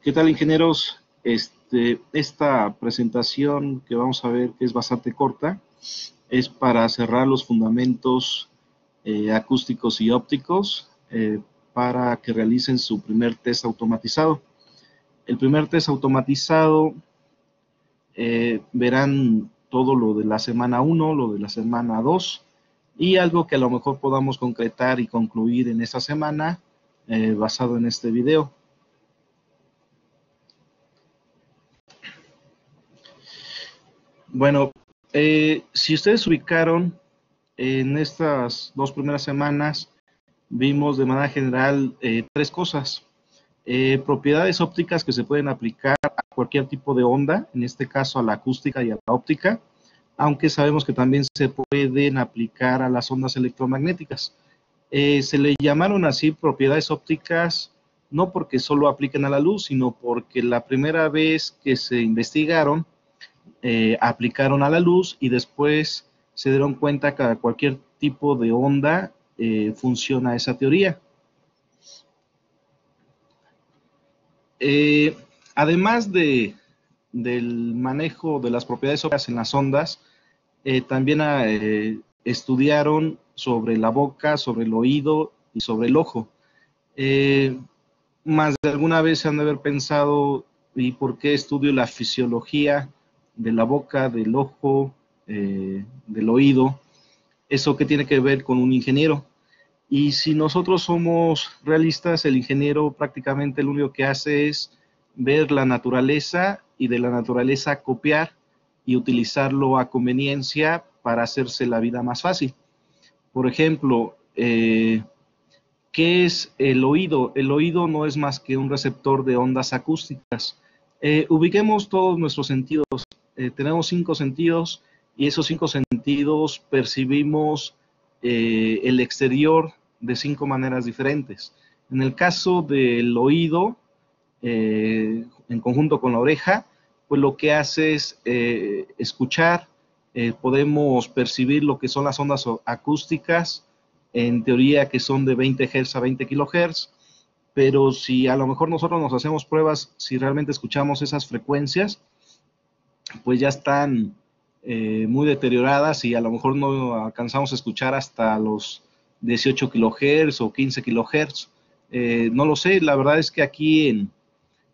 ¿Qué tal, ingenieros? Esta presentación que vamos a ver, que es bastante corta, es para cerrar los fundamentos acústicos y ópticos para que realicen su primer test automatizado. El primer test automatizado verán todo lo de la semana 1, lo de la semana 2 y algo que a lo mejor podamos concretar y concluir en esta semana basado en este video. Bueno, si ustedes ubicaron en estas 2 primeras semanas, vimos de manera general 3 cosas. Propiedades ópticas que se pueden aplicar a cualquier tipo de onda, en este caso a la acústica y a la óptica, aunque sabemos que también se pueden aplicar a las ondas electromagnéticas. Se le llamaron así propiedades ópticas no porque solo apliquen a la luz, sino porque la primera vez que se investigaron, aplicaron a la luz y después se dieron cuenta que a cualquier tipo de onda funciona esa teoría. Además del manejo de las propiedades ópticas en las ondas, también estudiaron sobre la boca, sobre el oído y sobre el ojo. Más de alguna vez se han de haber pensado, ¿y por qué estudio la fisiología de la boca, del ojo, del oído? ¿Eso qué tiene que ver con un ingeniero? Y si nosotros somos realistas, el ingeniero prácticamente lo único que hace es ver la naturaleza y de la naturaleza copiar y utilizarlo a conveniencia para hacerse la vida más fácil. Por ejemplo, ¿qué es el oído? El oído no es más que un receptor de ondas acústicas. Ubiquemos todos nuestros sentidos. Tenemos 5 sentidos y esos 5 sentidos percibimos el exterior de 5 maneras diferentes. En el caso del oído, en conjunto con la oreja, pues lo que hace es escuchar, podemos percibir lo que son las ondas acústicas, en teoría que son de 20 Hz a 20 kHz, pero si a lo mejor nosotros nos hacemos pruebas, si realmente escuchamos esas frecuencias, pues ya están muy deterioradas y a lo mejor no alcanzamos a escuchar hasta los 18 kHz o 15 kHz. No lo sé, la verdad es que aquí en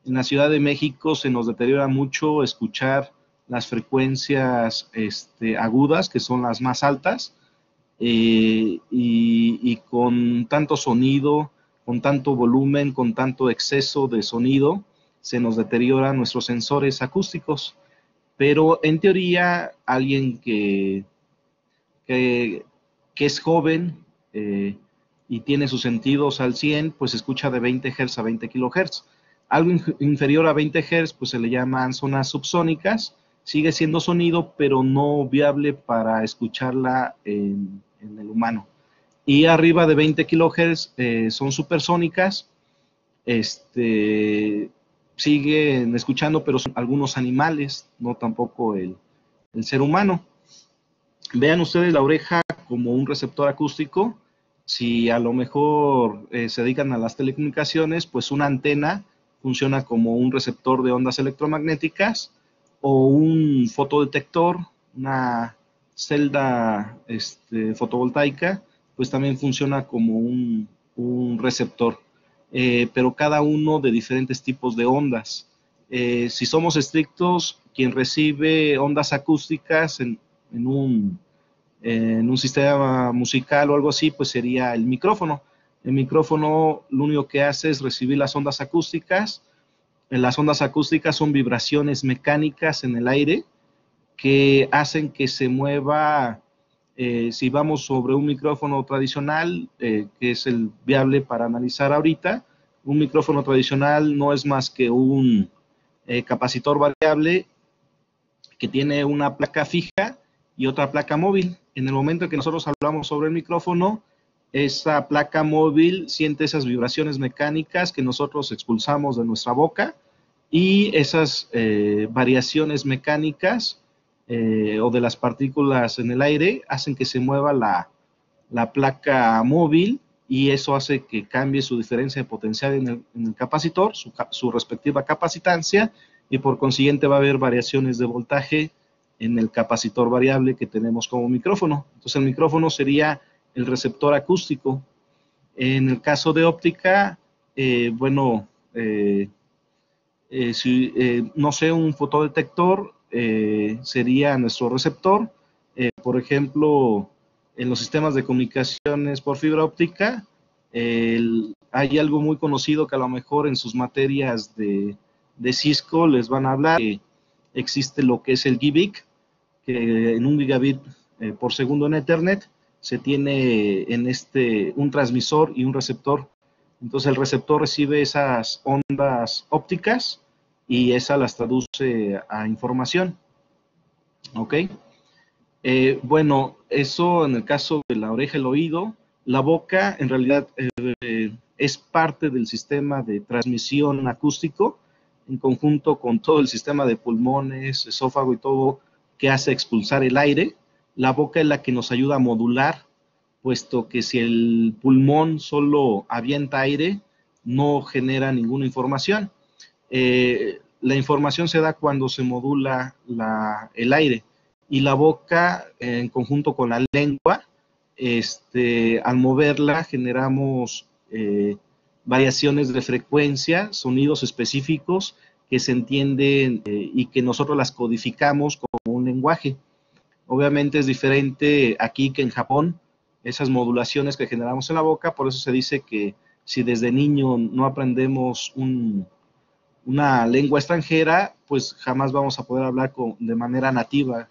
la Ciudad de México se nos deteriora mucho escuchar las frecuencias agudas, que son las más altas, y con tanto sonido, con tanto volumen, con tanto exceso de sonido, se nos deterioran nuestros sensores acústicos. Pero en teoría, alguien que es joven y tiene sus sentidos al 100, pues escucha de 20 Hz a 20 kHz. Algo inferior a 20 Hz, pues se le llaman zonas subsónicas, sigue siendo sonido, pero no viable para escucharla en el humano. Y arriba de 20 kHz son supersónicas, siguen escuchando, pero son algunos animales, no tampoco el ser humano. Vean ustedes la oreja como un receptor acústico. Si a lo mejor se dedican a las telecomunicaciones, pues una antena funciona como un receptor de ondas electromagnéticas, o un fotodetector, una celda fotovoltaica, pues también funciona como un receptor, pero cada uno de diferentes tipos de ondas. Si somos estrictos, quien recibe ondas acústicas en un sistema musical o algo así, pues sería el micrófono. El micrófono lo único que hace es recibir las ondas acústicas. Las ondas acústicas son vibraciones mecánicas en el aire que hacen que se mueva. Si vamos sobre un micrófono tradicional, que es el viable para analizar ahorita, un micrófono tradicional no es más que un capacitor variable que tiene una placa fija y otra placa móvil. En el momento en que nosotros hablamos sobre el micrófono, esa placa móvil siente esas vibraciones mecánicas que nosotros expulsamos de nuestra boca, y esas variaciones mecánicas o de las partículas en el aire hacen que se mueva la placa móvil y eso hace que cambie su diferencia de potencial en el capacitor, su respectiva capacitancia, y por consiguiente va a haber variaciones de voltaje en el capacitor variable que tenemos como micrófono. Entonces el micrófono sería el receptor acústico. En el caso de óptica, bueno, no sé, un fotodetector sería nuestro receptor. Por ejemplo, en los sistemas de comunicaciones por fibra óptica, hay algo muy conocido que a lo mejor en sus materias de Cisco les van a hablar, que existe lo que es el GBIC, que en 1 gigabit por segundo en Ethernet se tiene en un transmisor y un receptor. Entonces el receptor recibe esas ondas ópticas y esa las traduce a información. ¿Ok? Bueno, eso en el caso de la oreja, el oído. La boca en realidad es parte del sistema de transmisión acústico en conjunto con todo el sistema de pulmones, esófago y todo que hace expulsar el aire. La boca es la que nos ayuda a modular, puesto que si el pulmón solo avienta aire, no genera ninguna información. La información se da cuando se modula el aire, y la boca en conjunto con la lengua, al moverla generamos variaciones de frecuencia, sonidos específicos que se entienden y que nosotros las codificamos como un lenguaje. Obviamente es diferente aquí que en Japón, esas modulaciones que generamos en la boca. Por eso se dice que si desde niño no aprendemos una lengua extranjera, pues jamás vamos a poder hablar de manera nativa.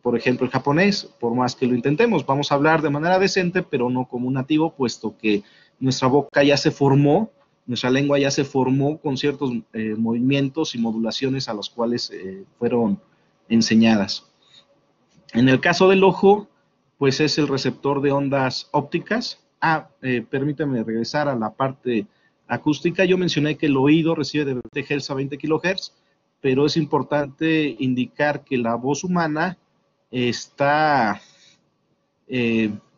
Por ejemplo, el japonés, por más que lo intentemos, vamos a hablar de manera decente, pero no como un nativo, puesto que nuestra boca ya se formó, nuestra lengua ya se formó con ciertos movimientos y modulaciones a los cuales fueron enseñadas. En el caso del ojo, pues es el receptor de ondas ópticas. Permítame regresar a la parte acústica. Yo mencioné que el oído recibe de 20 Hz a 20 kHz, pero es importante indicar que la voz humana está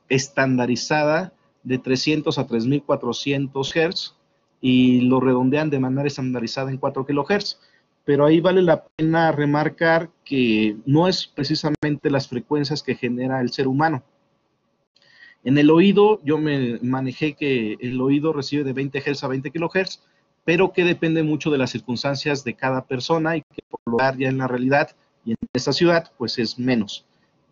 estandarizada de 300 a 3400 Hz y lo redondean de manera estandarizada en 4 kHz. Pero ahí vale la pena remarcar que no es precisamente las frecuencias que genera el ser humano. En el oído, yo me manejé que el oído recibe de 20 Hz a 20 kHz, pero que depende mucho de las circunstancias de cada persona y que por lo general ya en la realidad y en esta ciudad, pues es menos.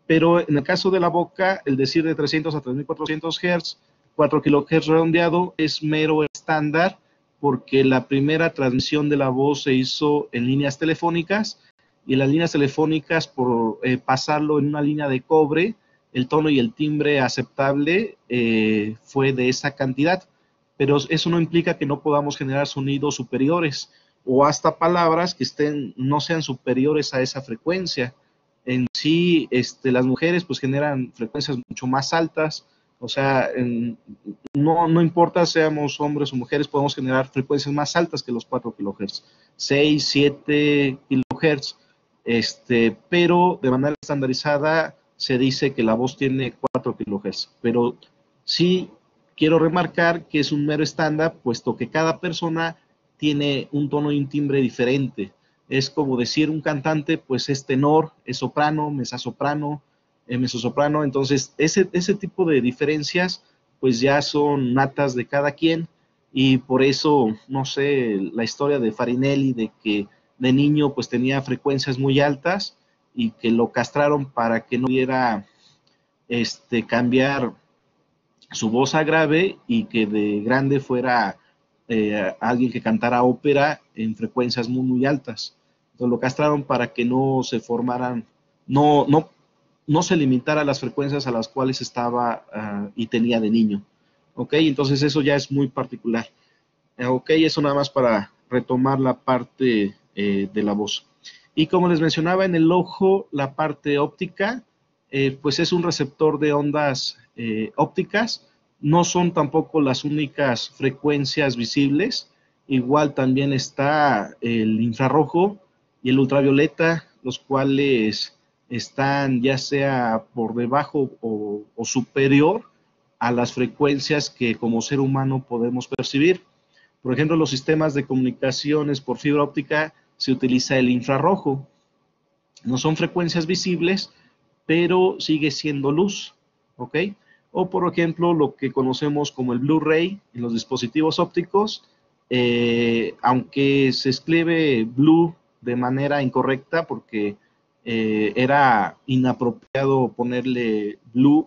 Pero en el caso de la boca, el decir de 300 a 3400 Hz, 4 kHz redondeado, es mero estándar, porque la primera transmisión de la voz se hizo en líneas telefónicas, y en las líneas telefónicas, por pasarlo en una línea de cobre, el tono y el timbre aceptable fue de esa cantidad. Pero eso no implica que no podamos generar sonidos superiores o hasta palabras que no sean superiores a esa frecuencia. En sí, las mujeres pues generan frecuencias mucho más altas. O sea, no importa seamos hombres o mujeres, podemos generar frecuencias más altas que los 4 kHz, 6, 7 kHz, pero de manera estandarizada se dice que la voz tiene 4 kHz. Pero sí quiero remarcar que es un mero estándar, puesto que cada persona tiene un tono y un timbre diferente. Es como decir un cantante, pues es tenor, es soprano, mezzosoprano. Entonces ese tipo de diferencias pues ya son natas de cada quien, y por eso, no sé, la historia de Farinelli, de que de niño pues tenía frecuencias muy altas y que lo castraron para que no pudiera cambiar su voz a grave, y que de grande fuera alguien que cantara ópera en frecuencias muy, muy altas. Entonces lo castraron para que no se formaran, no se limitara a las frecuencias a las cuales estaba y tenía de niño. ¿Ok? Entonces eso ya es muy particular. Ok, eso nada más para retomar la parte de la voz. Y como les mencionaba, en el ojo, la parte óptica, pues es un receptor de ondas ópticas. No son tampoco las únicas frecuencias visibles. Igual también está el infrarrojo y el ultravioleta, los cuales están ya sea por debajo o superior a las frecuencias que como ser humano podemos percibir. Por ejemplo, los sistemas de comunicaciones por fibra óptica se utiliza el infrarrojo. No son frecuencias visibles, pero sigue siendo luz, ¿ok? O por ejemplo, lo que conocemos como el Blu-ray en los dispositivos ópticos, aunque se escribe blue de manera incorrecta porque era inapropiado ponerle blue,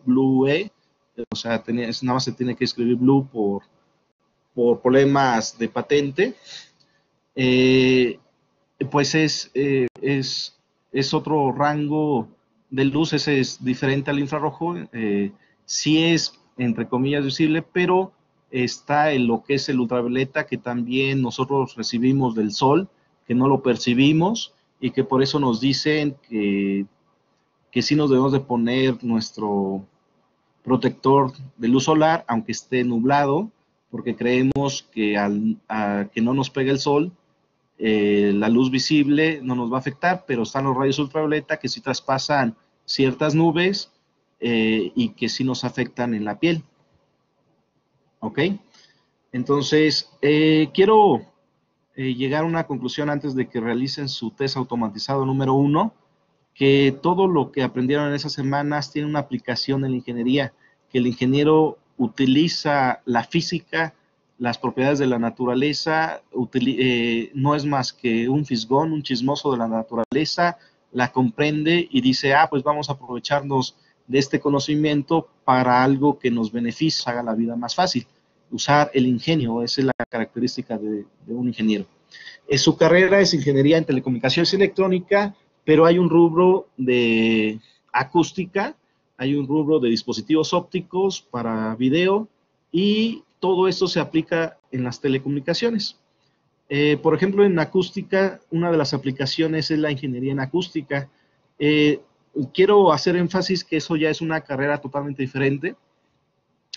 o sea, nada más se tiene que escribir blue por problemas de patente, eh, pues es otro rango de luz, ese es diferente al infrarrojo, sí es, entre comillas, visible, pero está en lo que es el ultravioleta, que también nosotros recibimos del sol, que no lo percibimos, y que por eso nos dicen que sí nos debemos de poner nuestro protector de luz solar, aunque esté nublado, porque creemos que a que no nos pegue el sol, la luz visible no nos va a afectar, pero están los rayos ultravioleta que sí traspasan ciertas nubes y que sí nos afectan en la piel. ¿Ok? Entonces, quiero llegar a una conclusión antes de que realicen su test automatizado número 1, que todo lo que aprendieron en esas semanas tiene una aplicación en la ingeniería, que el ingeniero utiliza la física, las propiedades de la naturaleza, no es más que un fisgón, un chismoso de la naturaleza, la comprende y dice, pues vamos a aprovecharnos de este conocimiento para algo que nos beneficie, haga la vida más fácil. Usar el ingenio, esa es la característica de un ingeniero. Su carrera es ingeniería en telecomunicaciones y electrónica, pero hay un rubro de acústica, hay un rubro de dispositivos ópticos para video y todo esto se aplica en las telecomunicaciones. Por ejemplo, en acústica, una de las aplicaciones es la ingeniería en acústica. Quiero hacer énfasis que eso ya es una carrera totalmente diferente.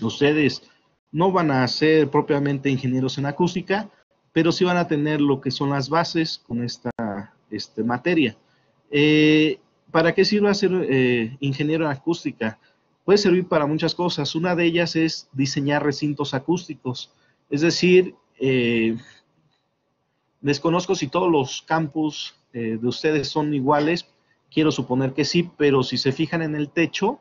Ustedes no van a ser propiamente ingenieros en acústica, pero sí van a tener lo que son las bases con esta materia. ¿Para qué sirve ser ingeniero en acústica? Puede servir para muchas cosas. Una de ellas es diseñar recintos acústicos. Es decir, desconozco si todos los campus de ustedes son iguales. Quiero suponer que sí, pero si se fijan en el techo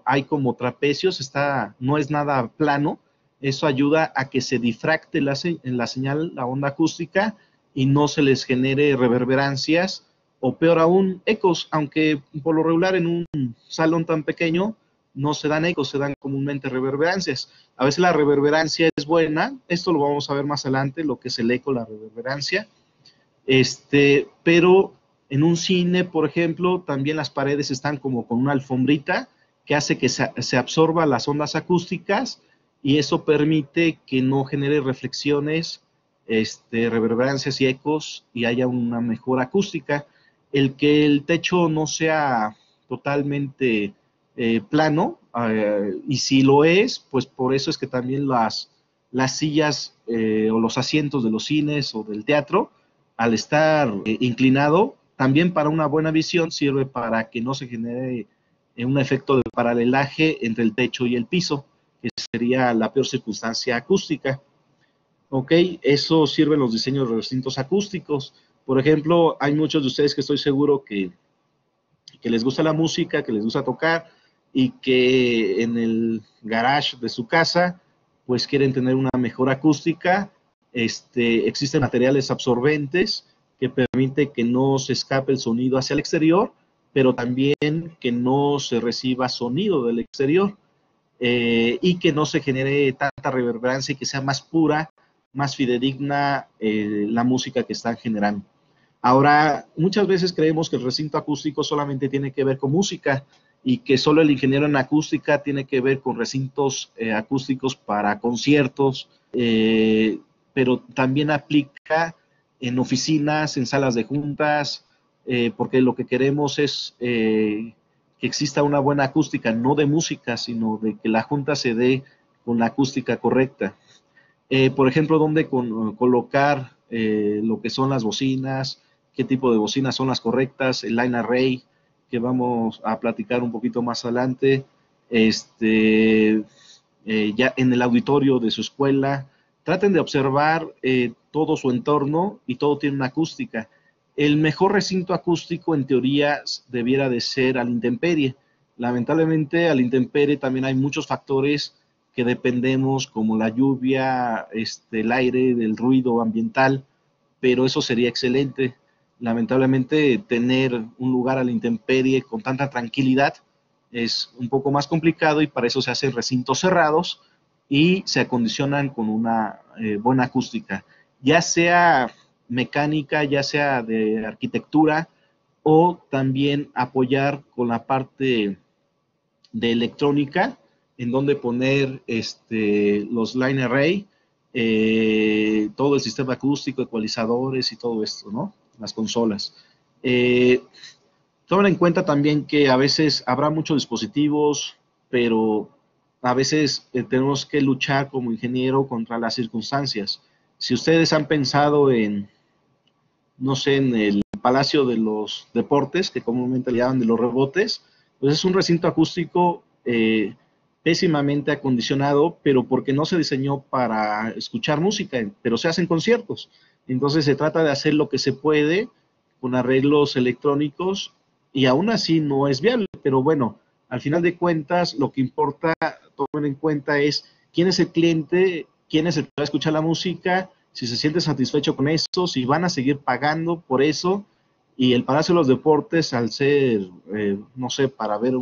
hay como trapecios, no es nada plano. Eso ayuda a que se difracte la señal, la onda acústica, y no se les genere reverberancias, o peor aún, ecos, aunque por lo regular en un salón tan pequeño no se dan ecos, se dan comúnmente reverberancias. A veces la reverberancia es buena, esto lo vamos a ver más adelante, lo que es el eco, la reverberancia, pero en un cine, por ejemplo, también las paredes están como con una alfombrita que hace que se absorba las ondas acústicas, y eso permite que no genere reflexiones, reverberancias y ecos, y haya una mejor acústica. El que el techo no sea totalmente plano, y si lo es, pues por eso es que también las sillas o los asientos de los cines o del teatro, al estar inclinado, también para una buena visión sirve para que no se genere un efecto de paralelaje entre el techo y el piso, que sería la peor circunstancia acústica. Ok, eso sirve en los diseños de recintos acústicos. Por ejemplo, hay muchos de ustedes que estoy seguro que les gusta la música, que les gusta tocar, y que en el garage de su casa pues quieren tener una mejor acústica. Existen materiales absorbentes que permiten que no se escape el sonido hacia el exterior, pero también que no se reciba sonido del exterior, y que no se genere tanta reverberancia y que sea más pura, más fidedigna la música que están generando. Ahora, muchas veces creemos que el recinto acústico solamente tiene que ver con música, y que solo el ingeniero en acústica tiene que ver con recintos acústicos para conciertos, pero también aplica en oficinas, en salas de juntas, porque lo que queremos es que exista una buena acústica, no de música, sino de que la junta se dé con la acústica correcta. Por ejemplo, dónde colocar lo que son las bocinas, qué tipo de bocinas son las correctas, el line array, que vamos a platicar un poquito más adelante, ya en el auditorio de su escuela. Traten de observar todo su entorno y todo tiene una acústica. El mejor recinto acústico en teoría debiera de ser a la intemperie. Lamentablemente a la intemperie también hay muchos factores que dependemos, como la lluvia, el aire, el ruido ambiental, pero eso sería excelente. Lamentablemente tener un lugar a la intemperie con tanta tranquilidad es un poco más complicado y para eso se hacen recintos cerrados y se acondicionan con una buena acústica, ya sea mecánica, ya sea de arquitectura, o también apoyar con la parte de electrónica, en donde poner los line array, todo el sistema acústico, ecualizadores y todo esto, ¿no? Las consolas. Tomen en cuenta también que a veces habrá muchos dispositivos, pero a veces tenemos que luchar como ingeniero contra las circunstancias. Si ustedes han pensado en, no sé, en el Palacio de los Deportes, que comúnmente le llaman de los rebotes, pues es un recinto acústico pésimamente acondicionado, pero porque no se diseñó para escuchar música, pero se hacen conciertos. Entonces se trata de hacer lo que se puede con arreglos electrónicos y aún así no es viable, pero bueno, al final de cuentas lo que importa tomar en cuenta es quién es el cliente, quién es el que va a escuchar la música, si se siente satisfecho con eso, si van a seguir pagando por eso. Y el Palacio de los Deportes, al ser, no sé, para ver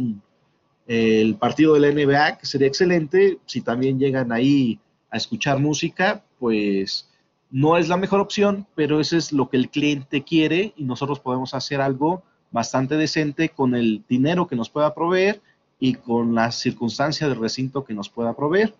el partido de la NBA, que sería excelente, si también llegan ahí a escuchar música, pues no es la mejor opción, pero eso es lo que el cliente quiere y nosotros podemos hacer algo bastante decente con el dinero que nos pueda proveer y con las circunstancias del recinto que nos pueda proveer.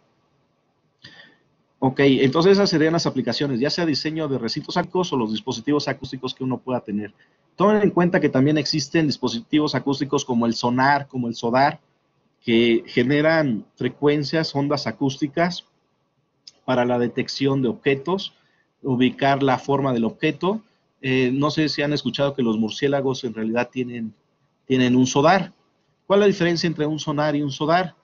Ok, entonces esas serían las aplicaciones, ya sea diseño de recintos acústicos o los dispositivos acústicos que uno pueda tener. Tomen en cuenta que también existen dispositivos acústicos como el sonar, como el SODAR, que generan frecuencias, ondas acústicas para la detección de objetos, ubicar la forma del objeto. No sé si han escuchado que los murciélagos en realidad tienen un SODAR. ¿Cuál es la diferencia entre un sonar y un SODAR?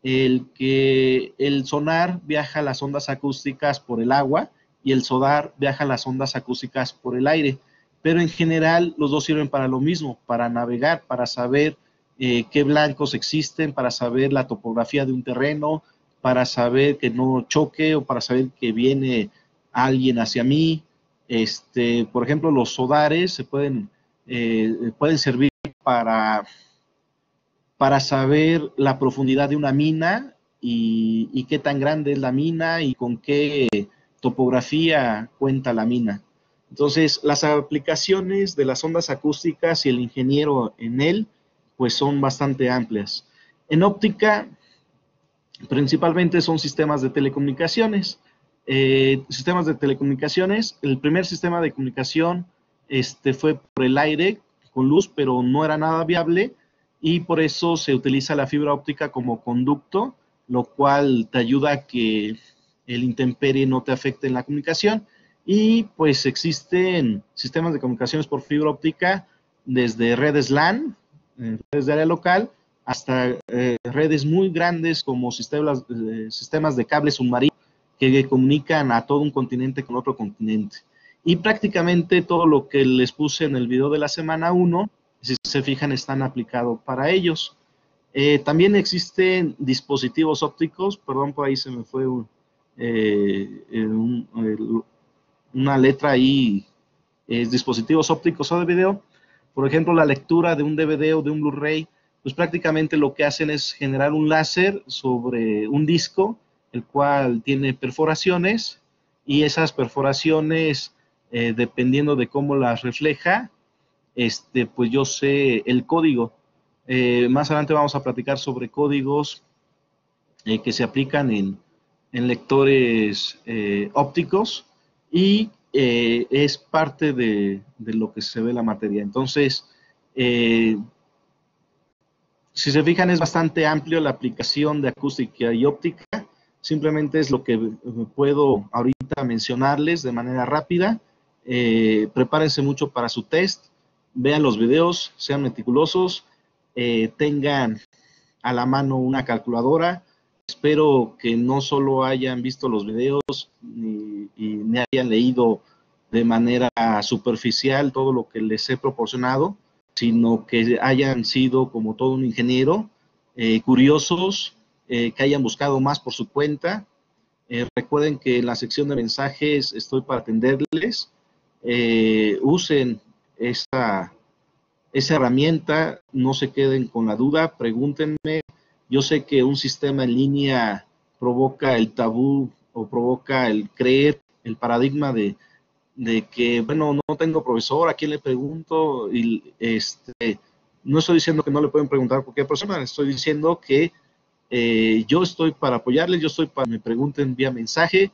El sonar viaja las ondas acústicas por el agua y el SODAR viaja las ondas acústicas por el aire, pero en general los dos sirven para lo mismo, para navegar, para saber qué blancos existen, para saber la topografía de un terreno, para saber que no choque o para saber que viene alguien hacia mí. Por ejemplo, los sodares pueden servir para saber la profundidad de una mina y qué tan grande es la mina y con qué topografía cuenta la mina. Entonces, las aplicaciones de las ondas acústicas y el ingeniero en él, pues son bastante amplias. En óptica, principalmente son sistemas de telecomunicaciones. Sistemas de telecomunicaciones, el primer sistema de comunicación fue por el aire con luz, pero no era nada viable y por eso se utiliza la fibra óptica como conducto, lo cual te ayuda a que el intemperie no te afecte en la comunicación. Y pues existen sistemas de comunicaciones por fibra óptica desde redes LAN, redes de área local, hasta redes muy grandes como sistemas de cable submarino que comunican a todo un continente con otro continente. Y prácticamente todo lo que les puse en el video de la semana 1, si se fijan, están aplicados para ellos. También existen dispositivos ópticos, perdón, por ahí se me fue una letra ahí, dispositivos ópticos o de video. Por ejemplo, la lectura de un DVD o de un Blu-ray, pues prácticamente lo que hacen es generar un láser sobre un disco, el cual tiene perforaciones, y esas perforaciones, dependiendo de cómo las refleja, pues yo sé el código. Más adelante vamos a platicar sobre códigos que se aplican en lectores ópticos y es parte de lo que se ve la materia. Entonces, si se fijan, es bastante amplio la aplicación de acústica y óptica. Simplemente es lo que puedo ahorita mencionarles de manera rápida. Prepárense mucho para su test, vean los videos, sean meticulosos, tengan a la mano una calculadora. Espero que no solo hayan visto los videos ni hayan leído de manera superficial todo lo que les he proporcionado, sino que hayan sido como todo un ingeniero, curiosos, que hayan buscado más por su cuenta. Recuerden que en la sección de mensajes estoy para atenderles. Usen esa herramienta, no se queden con la duda, pregúntenme. Yo sé que un sistema en línea provoca el tabú o provoca el creer, el paradigma de que, bueno, no tengo profesor, ¿a quién le pregunto? Y no estoy diciendo que no le pueden preguntar a cualquier persona, estoy diciendo que yo estoy para apoyarles, yo estoy para que me pregunten vía mensaje,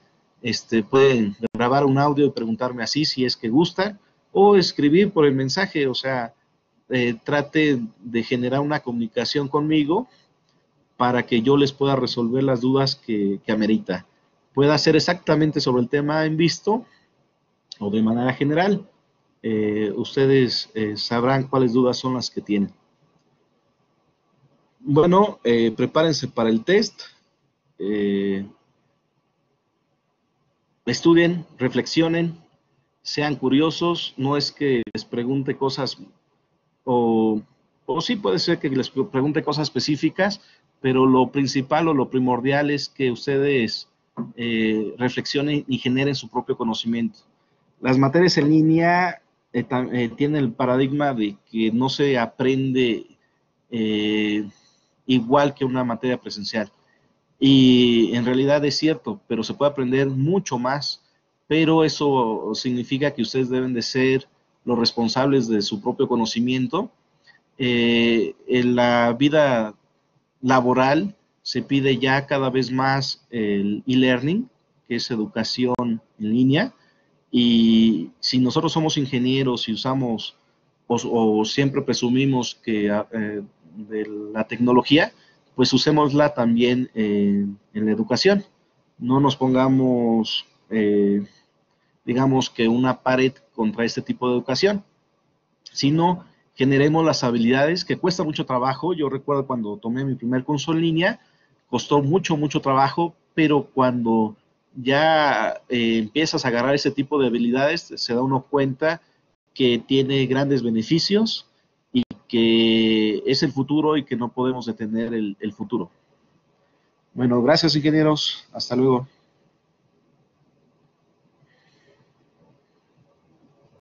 pueden grabar un audio y preguntarme así si es que gustan, o escribir por el mensaje, o sea, trate de generar una comunicación conmigo para que yo les pueda resolver las dudas que amerita. Pueda ser exactamente sobre el tema en visto o de manera general. Ustedes sabrán cuáles dudas son las que tienen. Bueno, prepárense para el test. Estudien, reflexionen, sean curiosos. No es que les pregunte cosas o sí puede ser que les pregunte cosas específicas, pero lo principal o lo primordial es que ustedes reflexionen y generen su propio conocimiento. Las materias en línea tienen el paradigma de que no se aprende igual que una materia presencial. Y en realidad es cierto, pero se puede aprender mucho más, pero eso significa que ustedes deben de ser los responsables de su propio conocimiento. En la vida laboral se pide ya cada vez más el e-learning, que es educación en línea, y si nosotros somos ingenieros y usamos o siempre presumimos que de la tecnología, pues usémosla también en la educación. No nos pongamos, digamos que una pared contra este tipo de educación, sino generemos las habilidades que cuesta mucho trabajo. Yo recuerdo cuando tomé mi primer curso en línea, costó mucho, mucho trabajo, pero cuando ya empiezas a agarrar ese tipo de habilidades, se da uno cuenta que tiene grandes beneficios y que es el futuro y que no podemos detener el futuro. Bueno, gracias ingenieros, hasta luego.